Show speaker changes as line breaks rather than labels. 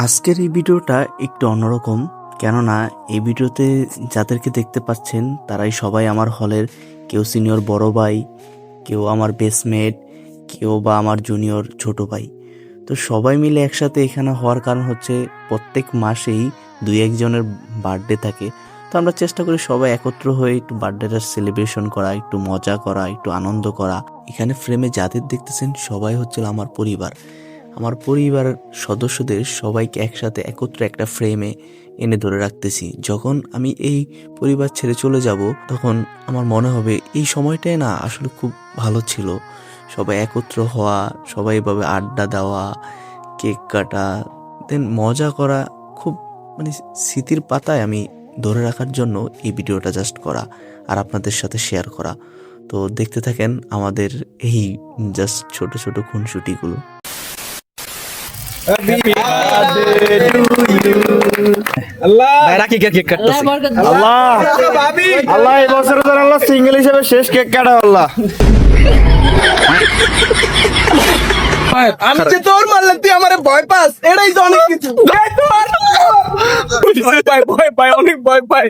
আজকের এই ভিডিওটা একটু অন্যরকম, কেননা এই ভিডিওতে যাদেরকে দেখতে পাচ্ছেন তারাই সবাই আমার হলের কেউ সিনিয়র বড় ভাই, কেউ আমার বেসমেট, কেউ বা আমার জুনিয়র ছোট ভাই। তো সবাই মিলে একসাথে এখানে হওয়ার কারণ হচ্ছে প্রত্যেক মাসেই দুই একজনের বার্থডে থাকে। তো আমরা চেষ্টা করি সবাই একত্র হয়ে একটু বার্থডেটা সেলিব্রেশন করা, একটু মজা করা, একটু আনন্দ করা। এখানে ফ্রেমে যাদের দেখতেছেন সবাই হচ্ছে আমার পরিবার। আমার পরিবারের সদস্যদের সবাইকে একসাথে একত্রে একটা ফ্রেমে এনে ধরে রাখতেছি। যখন আমি এই পরিবার ছেড়ে চলে যাব তখন আমার মনে হবে এই সময়টাই না আসলে খুব ভালো ছিল। সবাই একত্র হওয়া, সবাই এভাবে আড্ডা দেওয়া, কেক কাটা, দেন মজা করা, খুব মানে স্মৃতির পাতায় আমি ধরে রাখার জন্য এই ভিডিওটা জাস্ট করা আর আপনাদের সাথে শেয়ার করা। তো দেখতে থাকেন আমাদের এই জাস্ট ছোট ছোট খুনসুটিগুলো।
আল্লাহ এই বছর আল্লাহ সিঙ্গেল হিসেবে শেষ কেক কাটা আল্লাহ।
আমি যে তোর মারলাম তুই আমার ভয় পাস, এটাই তো অনেক কিছু। ভয় পাই অনেক ভয় পাই।